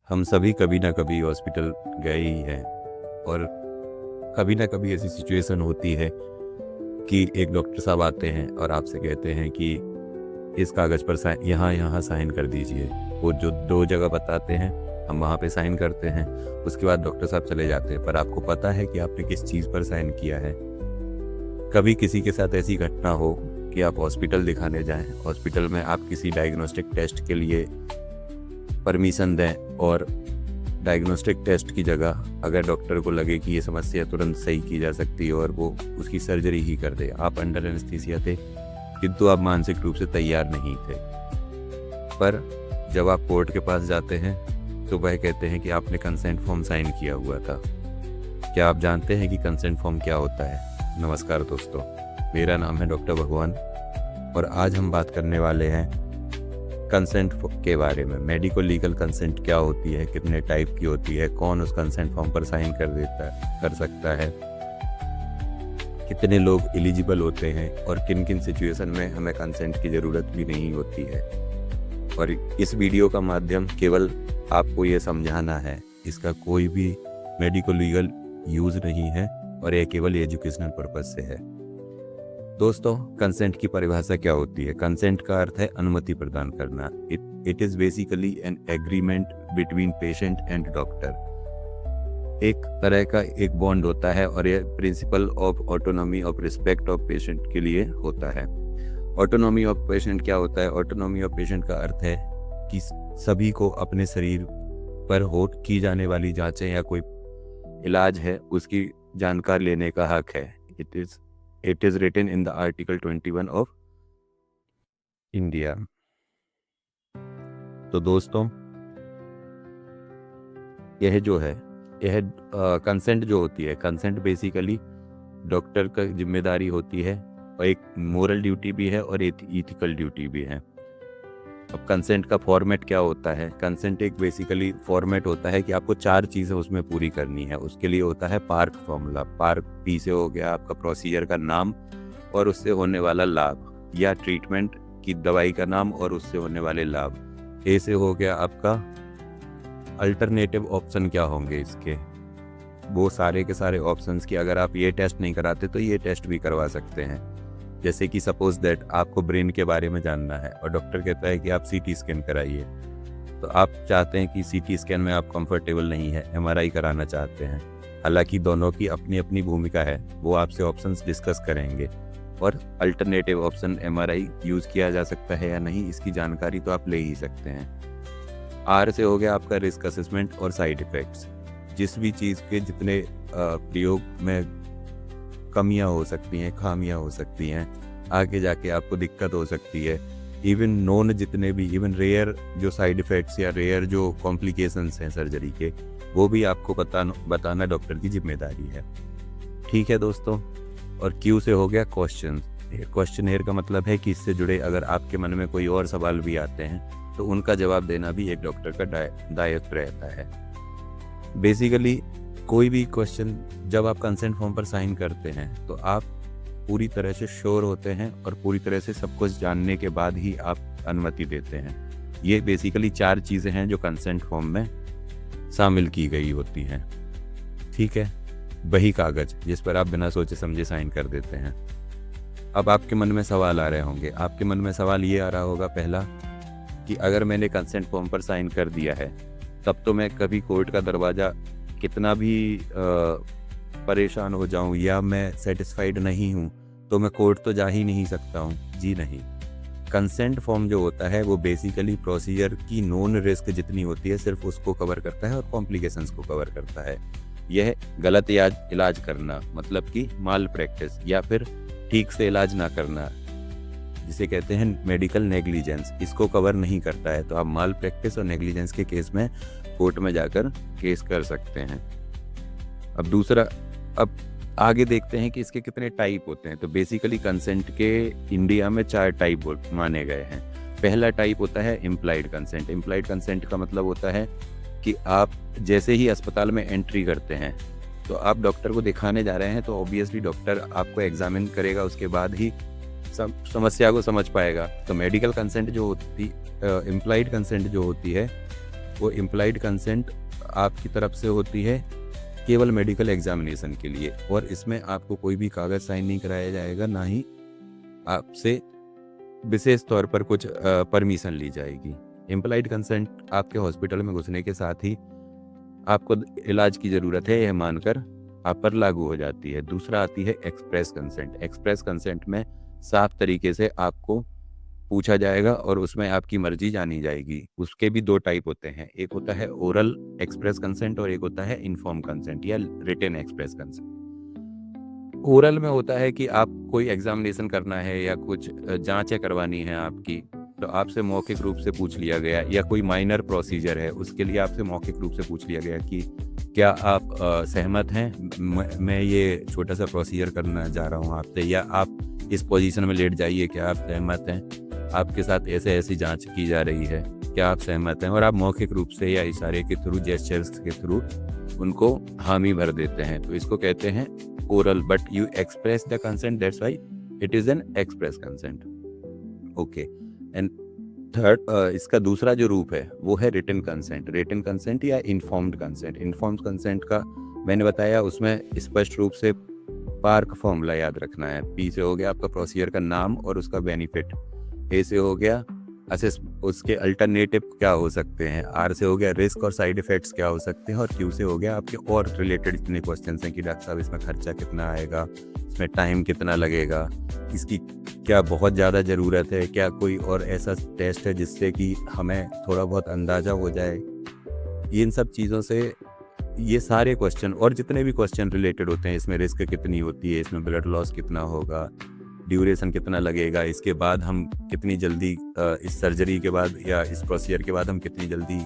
हम सभी कभी ना कभी हॉस्पिटल गए ही हैं और कभी ना कभी ऐसी सिचुएशन होती है कि एक डॉक्टर साहब आते हैं और आपसे कहते हैं कि इस कागज़ पर साइन यहाँ साइन कर दीजिए। वो जो 2 जगह बताते हैं हम वहाँ पे साइन करते हैं। उसके बाद डॉक्टर साहब चले जाते हैं, पर आपको पता है कि आपने किस चीज़ पर साइन किया है। कभी किसी के साथ ऐसी घटना हो कि आप हॉस्पिटल दिखाने जाएं, हॉस्पिटल में आप किसी डायग्नोस्टिक टेस्ट के लिए परमिशन दें और डायग्नोस्टिक टेस्ट की जगह अगर डॉक्टर को लगे कि ये समस्या तुरंत सही की जा सकती है और वो उसकी सर्जरी ही कर दे। आप अंडर एनेस्थीसिया थे किंतु आप मानसिक रूप से तैयार नहीं थे। पर जब आप कोर्ट के पास जाते हैं तो वह कहते हैं कि आपने कंसेंट फॉर्म साइन किया हुआ था। क्या आप जानते हैं कि कंसेंट फॉर्म क्या होता है? नमस्कार दोस्तों, मेरा नाम है डॉक्टर भगवान और आज हम बात करने वाले हैं कंसेंट के बारे में। मेडिको लीगल कंसेंट क्या होती है, कितने टाइप की होती है, कौन उस कंसेंट फॉर्म पर साइन कर सकता है, कितने लोग एलिजिबल होते हैं और किन किन सिचुएशन में हमें कंसेंट की ज़रूरत भी नहीं होती है। और इस वीडियो का माध्यम केवल आपको ये समझाना है, इसका कोई भी मेडिको लीगल यूज़ नहीं है और यह केवल एजुकेशनल पर्पज़ से है। दोस्तों, कंसेंट की परिभाषा क्या होती है? कंसेंट का अर्थ है अनुमति प्रदान करना। It is basically an agreement between patient and doctor. एक तरह का एक बॉन्ड होता है और यह principle of autonomy of respect of patient के लिए होता है। ऑटोनॉमी ऑफ पेशेंट क्या होता है? ऑटोनॉमी ऑफ पेशेंट का अर्थ है कि सभी को अपने शरीर पर की जाने वाली जांचें या कोई इलाज है उसकी जानकारी लेने का हक है। It is written in the Article 21 of India। तो दोस्तों, यह जो है यह कंसेंट जो होती है, कंसेंट बेसिकली डॉक्टर का जिम्मेदारी होती है और एक मोरल ड्यूटी भी है और एक इथिकल ड्यूटी भी है। अब कंसेंट का फॉर्मेट क्या होता है? कंसेंट एक बेसिकली फॉर्मेट होता है कि आपको 4 चीज़ें उसमें पूरी करनी है। उसके लिए होता है पार्क फॉर्मूला। पार्क पी से हो गया आपका प्रोसीजर का नाम और उससे होने वाला लाभ, या ट्रीटमेंट की दवाई का नाम और उससे होने वाले लाभ। ए से हो गया आपका अल्टरनेटिव ऑप्शन क्या होंगे इसके, वो सारे के सारे ऑप्शंस की अगर आप ये टेस्ट नहीं कराते तो ये टेस्ट भी करवा सकते हैं। जैसे कि सपोज दैट आपको ब्रेन के बारे में जानना है और डॉक्टर कहता है कि आप सीटी स्कैन कराइए, तो आप चाहते हैं कि सीटी स्कैन में आप कंफर्टेबल नहीं है, एमआरआई कराना चाहते हैं। हालांकि दोनों की अपनी अपनी भूमिका है, वो आपसे ऑप्शंस डिस्कस करेंगे और अल्टरनेटिव ऑप्शन एमआरआई यूज़ किया जा सकता है या नहीं इसकी जानकारी तो आप ले ही सकते हैं। आर से हो गया आपका रिस्क असेसमेंट और साइड इफ़ेक्ट्स। जिस भी चीज़ के जितने प्रयोग में कमियां हो सकती हैं, खामियां हो सकती हैं, आगे जाके आपको दिक्कत हो सकती है, इवन नॉन जितने भी इवन रेयर जो साइड इफ़ेक्ट्स या रेयर जो कॉम्प्लिकेशंस हैं सर्जरी के, वो भी आपको बताना डॉक्टर की जिम्मेदारी है। ठीक है दोस्तों। और क्यू से हो गया क्वेश्चन। क्वेश्चनेयर का मतलब है कि इससे जुड़े अगर आपके मन में कोई और सवाल भी आते हैं तो उनका जवाब देना भी एक डॉक्टर का दायित्व रहता है। बेसिकली कोई भी क्वेश्चन जब आप कंसेंट फॉर्म पर साइन करते हैं तो आप पूरी तरह से श्योर होते हैं और पूरी तरह से सब कुछ जानने के बाद ही आप अनुमति देते हैं। ये बेसिकली 4 चीज़ें हैं जो कंसेंट फॉर्म में शामिल की गई होती हैं। ठीक है, वही कागज़ जिस पर आप बिना सोचे समझे साइन कर देते हैं। अब आपके मन में सवाल आ रहे होंगे। आपके मन में सवाल ये आ रहा होगा पहला कि अगर मैंने कंसेंट फॉर्म पर साइन कर दिया है तब तो मैं कभी कोर्ट का दरवाज़ा कितना भी परेशान हो जाऊं या मैं सेटिस्फाइड नहीं हूं तो मैं कोर्ट तो जा ही नहीं सकता हूं। जी नहीं। कंसेंट फॉर्म जो होता है वो बेसिकली प्रोसीजर की नॉन रिस्क जितनी होती है सिर्फ उसको कवर करता है और कॉम्प्लिकेशंस को कवर करता है। यह गलत इलाज करना, मतलब कि माल प्रैक्टिस या फिर ठीक से इलाज ना करना, जिसे कहते हैं मेडिकल नेग्लिजेंस, इसको कवर नहीं करता है। तो आप माल प्रैक्टिस और नेग्लिजेंस के केस में कोर्ट में जाकर केस कर सकते हैं। अब आगे देखते हैं कि इसके कितने टाइप होते हैं। तो बेसिकली कंसेंट के इंडिया में 4 टाइप माने गए हैं। पहला टाइप होता है इम्प्लाइड कंसेंट। इम्प्लाइड कंसेंट का मतलब होता है कि आप जैसे ही अस्पताल में एंट्री करते हैं तो आप डॉक्टर को दिखाने जा रहे हैं तो ऑब्वियसली डॉक्टर आपको एग्जामिन करेगा, उसके बाद ही समस्या को समझ पाएगा। तो मेडिकल कंसेंट जो होती इम्प्लाइड कंसेंट जो होती है वो इम्प्लाइड कंसेंट आपकी तरफ से होती है केवल मेडिकल एग्जामिनेशन के लिए, और इसमें आपको कोई भी कागज़ साइन नहीं कराया जाएगा, ना ही आपसे विशेष तौर पर कुछ परमिशन ली जाएगी। इम्प्लाइड कंसेंट आपके हॉस्पिटल में घुसने के साथ ही आपको इलाज की ज़रूरत है यह मानकर आप पर लागू हो जाती है। दूसरा आती है एक्सप्रेस कंसेंट। एक्सप्रेस कंसेंट में साफ तरीके से आपको पूछा जाएगा और उसमें आपकी मर्जी जानी जाएगी। उसके भी दो टाइप होते हैं, एक होता है ओरल एक्सप्रेस कंसेंट और एक होता है इन्फॉर्म कंसेंट या रिटन एक्सप्रेस कंसेंट। ओरल में होता है कि आप कोई एग्जामिनेशन करना है या कुछ जांचें करवानी है आपकी, तो आपसे मौखिक रूप से पूछ लिया गया, या कोई माइनर प्रोसीजर है उसके लिए आपसे मौखिक रूप से पूछ लिया गया कि क्या आप सहमत हैं, मैं ये छोटा सा प्रोसीजर करना जा रहा हूँ आपसे, या आप इस पोजीशन में लेट जाइए, क्या आप सहमत हैं, आपके साथ ऐसे ऐसी जांच की जा रही है, क्या आप सहमत हैं, और आप मौखिक रूप से या इशारे के थ्रू, जेस्चर्स के थ्रू उनको हामी भर देते हैं, तो इसको कहते हैं oral, but you express the consent, that's why it is an express consent. Okay, and third, इसका दूसरा जो रूप है वो है रिटन कंसेंट। रिटन कंसेंट या इन्फॉर्म्ड कंसेंट। इन्फॉर्म्ड कंसेंट का मैंने बताया, उसमें स्पष्ट रूप से पार्क फॉर्मूला याद रखना है। पी से हो गया आपका प्रोसीजर का नाम और उसका बेनिफिट, ए से हो गया असेस उसके अल्टरनेटिव क्या हो सकते हैं, आर से हो गया रिस्क और साइड इफेक्ट्स क्या हो सकते हैं, और क्यू से हो गया आपके और रिलेटेड इतने क्वेश्चंस हैं कि डॉक्टर साहब इसमें खर्चा कितना आएगा, इसमें टाइम कितना लगेगा, इसकी क्या बहुत ज़्यादा ज़रूरत है, क्या कोई और ऐसा टेस्ट है जिससे कि हमें थोड़ा बहुत अंदाज़ा हो जाए। इन सब चीज़ों से ये सारे क्वेश्चन और जितने भी क्वेश्चन रिलेटेड होते हैं, इसमें रिस्क कितनी होती है, इसमें ब्लड लॉस कितना होगा, ड्यूरेशन कितना लगेगा, इसके बाद हम कितनी जल्दी इस सर्जरी के बाद या इस प्रोसीजर के बाद हम कितनी जल्दी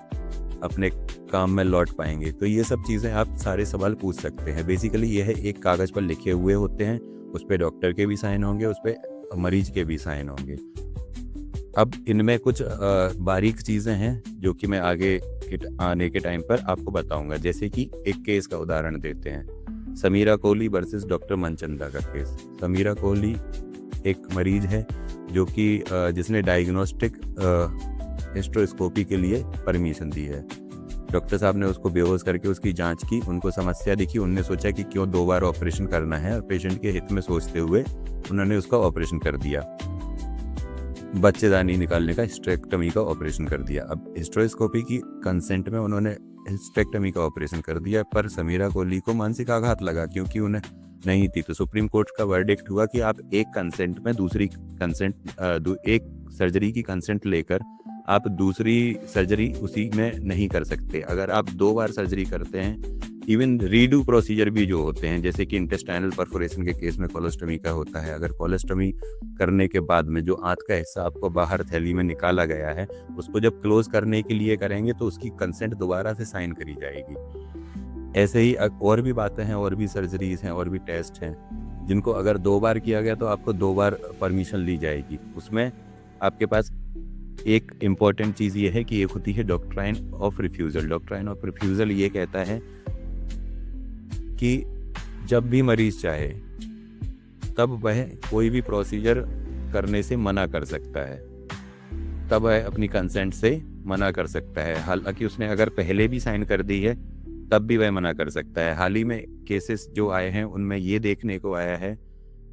अपने काम में लौट पाएंगे, तो ये सब चीज़ें आप सारे सवाल पूछ सकते हैं। बेसिकली ये है एक कागज़ पर लिखे हुए होते हैं, उस पर डॉक्टर के भी साइन होंगे, उस पर मरीज के भी साइन होंगे। अब इनमें कुछ बारीक चीज़ें हैं जो कि मैं आगे आने के टाइम पर आपको बताऊंगा। जैसे कि एक केस का उदाहरण देते हैं, समीरा कोहली वर्सेस डॉक्टर मनचंदा का केस। समीरा कोहली एक मरीज है जो कि जिसने डायग्नोस्टिक हिस्ट्रोस्कोपी के लिए परमिशन दी है। डॉक्टर साहब ने उसको बेहोश करके उसकी जांच की, उनको समस्या दिखी, उनने सोचा कि क्यों 2 बार ऑपरेशन करना है, और पेशेंट के हित में सोचते हुए उन्होंने उसका ऑपरेशन कर दिया, बच्चेदानी निकालने का, हिस्टेक्टमी का ऑपरेशन कर दिया। अब हिस्ट्रोस्कोपी की कंसेंट में उन्होंने हिस्टेक्टमी का ऑपरेशन कर दिया, पर समीरा कोहली को मानसिक आघात लगा क्योंकि उन्हें नहीं थी। तो सुप्रीम कोर्ट का वर्डिक्ट हुआ कि आप एक कंसेंट में दूसरी कंसेंट एक सर्जरी की कंसेंट लेकर आप दूसरी सर्जरी उसी में नहीं कर सकते। अगर आप 2 बार सर्जरी करते हैं, इवन रीडू प्रोसीजर भी जो होते हैं, जैसे कि इंटेस्टाइनल परफोरेशन के केस में कोलोस्टमी का होता है, अगर कोलोस्टमी करने के बाद में जो आंत का हिस्सा आपको बाहर थैली में निकाला गया है, उसको जब क्लोज करने के लिए करेंगे तो उसकी कंसेंट दोबारा से साइन करी जाएगी। ऐसे ही और भी बातें हैं, और भी सर्जरीज हैं, और भी टेस्ट हैं जिनको अगर 2 बार किया गया तो आपको 2 बार परमिशन ली जाएगी। उसमें आपके पास एक इम्पॉर्टेंट चीज़ ये है कि एक होती है doctrine of refusal. Doctrine of refusal ये कहता है कि जब भी मरीज चाहे तब वह कोई भी प्रोसीजर करने से मना कर सकता है, तब वह अपनी कंसेंट से मना कर सकता है। हालांकि उसने अगर पहले भी साइन कर दी है तब भी वह मना कर सकता है। हाल ही में केसेस जो आए हैं उनमें ये देखने को आया है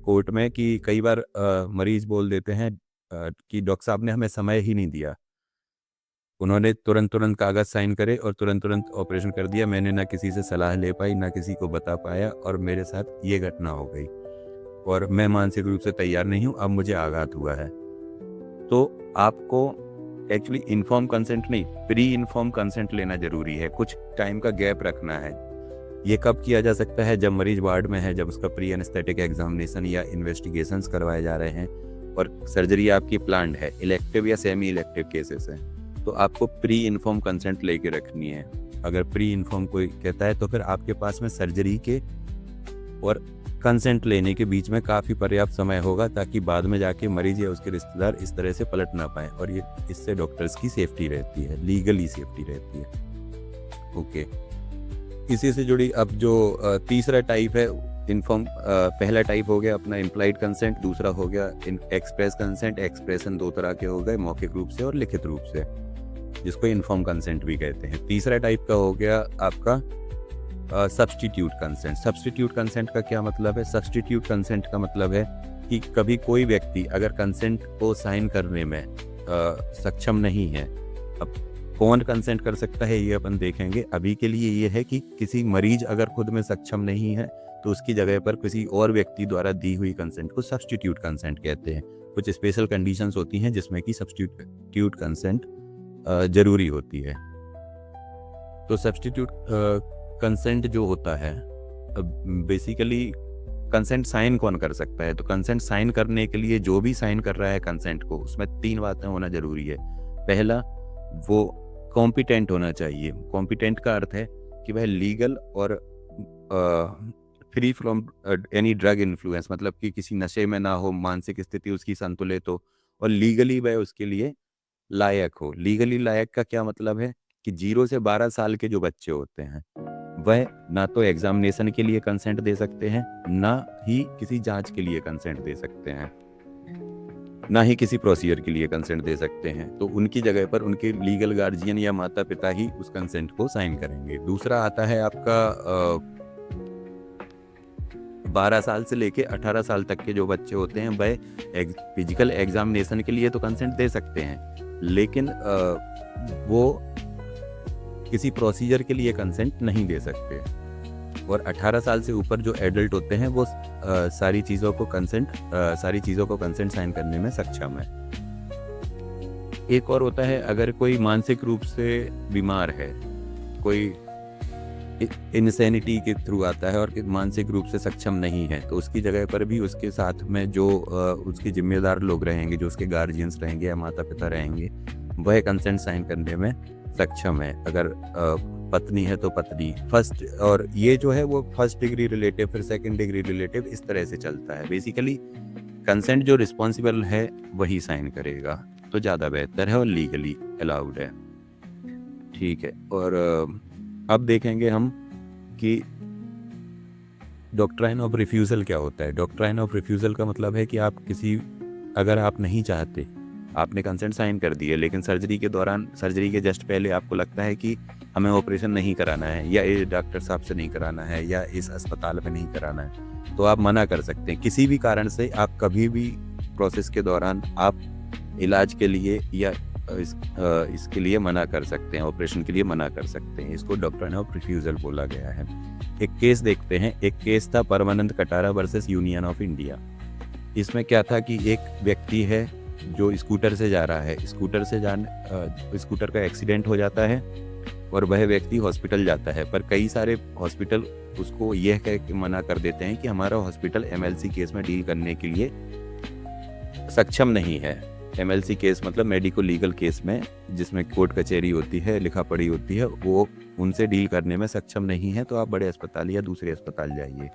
कोर्ट में कि कई बार मरीज बोल देते हैं कि डॉक्टर साहब ने हमें समय ही नहीं दिया, उन्होंने तुरंत कागज़ साइन करे और तुरंत ऑपरेशन कर दिया, मैंने ना किसी से सलाह ले पाई, ना किसी को बता पाया, और मेरे साथ ये घटना हो गई और मैं मानसिक रूप से तैयार नहीं हूँ, अब मुझे आघात हुआ है। तो आपको एक्चुअली इन्फॉर्म कंसेंट नहीं, प्री इन्फॉर्म कंसेंट लेना जरूरी है। कुछ टाइम का गैप रखना है। ये कब किया जा सकता है? जब मरीज वार्ड में है, जब उसका प्री एनेस्थेटिक एग्जामिनेशन या इन्वेस्टिगेशंस करवाए जा रहे हैं और सर्जरी आपकी प्लान्ड है, इलेक्टिव या सेमी इलेक्टिव केसेस हैं, तो आपको प्री इन्फॉर्म कंसेंट लेके रखनी है। अगर प्री इन्फॉर्म कोई कहता है तो फिर आपके पास में सर्जरी के और कंसेंट लेने के बीच में काफ़ी पर्याप्त समय होगा, ताकि बाद में जाके मरीज या उसके रिश्तेदार इस तरह से पलट ना पाए, और ये इससे डॉक्टर्स की सेफ्टी रहती है, लीगली सेफ्टी रहती है। ओके, इसी से जुड़ी अब जो तीसरा टाइप है इन्फॉर्म, पहला टाइप हो गया अपना इम्प्लाइड कंसेंट, दूसरा हो गया एक्सप्रेस कंसेंट। एक्सप्रेशन 2 तरह के हो गए, मौखिक रूप से और लिखित रूप से। जिसको इन्फॉर्म कंसेंट भी कहते हैं। तीसरा टाइप का हो गया आपका सब्स्टिट्यूट कंसेंट। सब्स्टिट्यूट कंसेंट का क्या मतलब है? सब्स्टिट्यूट कंसेंट का मतलब है कि कभी कोई व्यक्ति अगर कंसेंट को साइन करने में सक्षम नहीं है, अब कौन कंसेंट कर सकता है ये अपन देखेंगे। अभी के लिए ये है कि किसी मरीज अगर खुद में सक्षम नहीं है तो उसकी जगह पर किसी और व्यक्ति द्वारा दी हुई कंसेंट को सब्स्टिट्यूट कंसेंट कहते हैं। कुछ स्पेशल कंडीशंस होती हैं जिसमें कि सब्स्टिट्यूट कंसेंट जरूरी होती है। तो सब्स्टिट्यूट कंसेंट जो होता है, बेसिकली कंसेंट साइन कौन कर सकता है? तो कंसेंट साइन करने के लिए जो भी साइन कर रहा है कंसेंट को, उसमें 3 बातें होना जरूरी है। पहला, वो कॉम्पिटेंट होना चाहिए। कॉम्पिटेंट का अर्थ है कि वह लीगल और free from any drug influence, मतलब कि किसी नशे में ना हो, मानसिक स्थिति उसकी संतुलित हो, और लीगली वह उसके लिए लायक हो। लीगली लायक का क्या मतलब है कि 0 से 12 साल के जो बच्चे होते हैं वह ना तो एग्जामिनेशन के लिए कंसेंट दे सकते हैं, ना ही किसी जांच के लिए कंसेंट दे सकते हैं, ना ही किसी प्रोसीजर के लिए कंसेंट दे सकते हैं। तो उनकी जगह पर उनके लीगल गार्जियन या माता पिता ही उस कंसेंट को साइन करेंगे। दूसरा आता है आपका 12 साल से लेके 18 साल तक के जो बच्चे होते हैं वह फिजिकल एग्जामिनेशन के लिए तो कंसेंट दे सकते हैं, लेकिन वो किसी प्रोसीजर के लिए कंसेंट नहीं दे सकते। और 18 साल से ऊपर जो एडल्ट होते हैं वो सारी चीज़ों को कंसेंट साइन करने में सक्षम है। एक और होता है, अगर कोई मानसिक रूप से बीमार है, कोई इंसैनिटी के थ्रू आता है और मानसिक रूप से सक्षम नहीं है, तो उसकी जगह पर भी उसके साथ में जो उसके जिम्मेदार लोग रहेंगे, जो उसके गार्जियंस रहेंगे या माता पिता रहेंगे, वह कंसेंट साइन करने में सक्षम है। अगर पत्नी है तो पत्नी फर्स्ट, और ये जो है वो फर्स्ट डिग्री रिलेटिव, फिर सेकंड डिग्री रिलेटिव, इस तरह से चलता है। बेसिकली कंसेंट जो रिस्पॉन्सिबल है वही साइन करेगा तो ज़्यादा बेहतर है और लीगली अलाउड है। ठीक है, और अब देखेंगे हम कि डॉक्ट्राइन ऑफ रिफ्यूज़ल क्या होता है। डॉक्ट्राइन ऑफ रिफ्यूज़ल का मतलब है कि अगर आप नहीं चाहते, आपने कंसेंट साइन कर दिए, लेकिन सर्जरी के दौरान, सर्जरी के जस्ट पहले आपको लगता है कि हमें ऑपरेशन नहीं कराना है, या इस डॉक्टर साहब से नहीं कराना है, या इस अस्पताल में नहीं कराना है, तो आप मना कर सकते हैं। किसी भी कारण से आप कभी भी प्रोसेस के दौरान आप इलाज के लिए या इसके लिए मना कर सकते हैं, ऑपरेशन के लिए मना कर सकते हैं। इसको डॉक्ट्राइन ऑफ रिफ्यूज़ल बोला गया है। एक केस देखते हैं। एक केस था Parmanand Katara versus Union of India. इसमें क्या था कि एक व्यक्ति है जो स्कूटर से जा रहा है, स्कूटर का एक्सीडेंट हो जाता है और वह व्यक्ति हॉस्पिटल जाता है, पर कई सारे हॉस्पिटल उसको यह कह के मना कर देते हैं कि हमारा हॉस्पिटल MLC केस में डील करने के लिए सक्षम नहीं है। MLC केस मतलब मेडिको लीगल केस में, जिसमें कोर्ट कचहरी होती है, लिखा पढ़ी होती है, वो उनसे डील करने में सक्षम नहीं है, तो आप बड़े अस्पताल या दूसरे अस्पताल जाइए।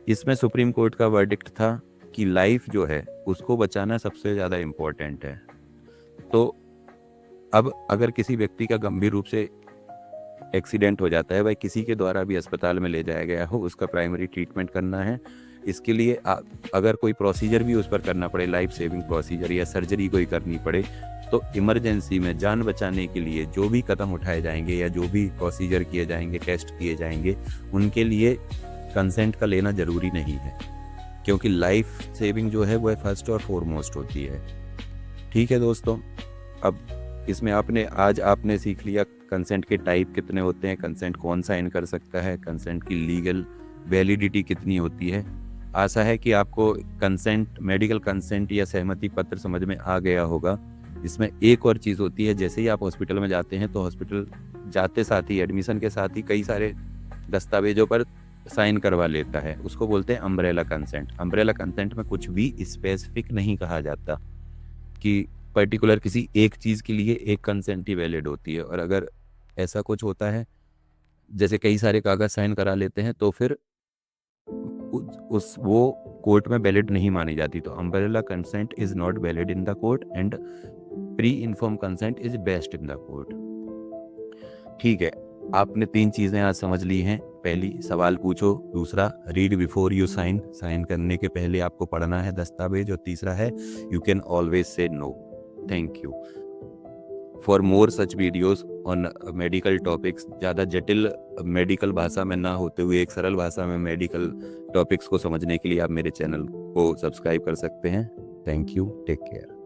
इसमें सुप्रीम कोर्ट का वर्डिक्ट था कि लाइफ जो है उसको बचाना सबसे ज़्यादा इम्पोर्टेंट है। तो अब अगर किसी व्यक्ति का गंभीर रूप से एक्सीडेंट हो जाता है, वह किसी के द्वारा भी अस्पताल में ले जाया गया हो, उसका प्राइमरी ट्रीटमेंट करना है। इसके लिए अगर कोई प्रोसीजर भी उस पर करना पड़े, लाइफ सेविंग प्रोसीजर या सर्जरी कोई करनी पड़े, तो इमरजेंसी में जान बचाने के लिए जो भी कदम उठाए जाएंगे या जो भी प्रोसीजर किए जाएंगे, टेस्ट किए जाएंगे, उनके लिए कंसेंट का लेना ज़रूरी नहीं है, क्योंकि लाइफ सेविंग जो है वह फर्स्ट और फॉरमोस्ट होती है। ठीक है दोस्तों, अब इसमें आज आपने सीख लिया कंसेंट के टाइप कितने होते हैं, कंसेंट कौन साइन कर सकता है, कंसेंट की लीगल वैलिडिटी कितनी होती है। आशा है कि आपको कंसेंट, मेडिकल कंसेंट या सहमति पत्र समझ में आ गया होगा। इसमें एक और चीज़ होती है, जैसे ही आप हॉस्पिटल में जाते हैं तो हॉस्पिटल जाते साथ ही, एडमिशन के साथ ही कई सारे दस्तावेजों पर साइन करवा लेता है, उसको बोलते हैं अम्ब्रेला कंसेंट। अम्ब्रेला कंसेंट में कुछ भी स्पेसिफिक नहीं कहा जाता कि पर्टिकुलर किसी एक चीज़ के लिए एक कंसेंट ही वैलिड होती है, और अगर ऐसा कुछ होता है, जैसे कई सारे कागज साइन करा लेते हैं, तो फिर वो कोर्ट में वैलिड नहीं मानी जाती। तो umbrella consent is not valid in the court and pre inform consent is best in the court. ठीक है, आपने 3 चीज़ें आज समझ ली हैं। पहली, सवाल पूछो। दूसरा, read before you sign, sign करने के पहले आपको पढ़ना है दस्तावेज। और तीसरा है, you can always say no. Thank you. For more such videos on medical topics, ज़्यादा जटिल मेडिकल भाषा में ना होते हुए एक सरल भाषा में मेडिकल टॉपिक्स को समझने के लिए आप मेरे चैनल को सब्सक्राइब कर सकते हैं। Thank you, take care.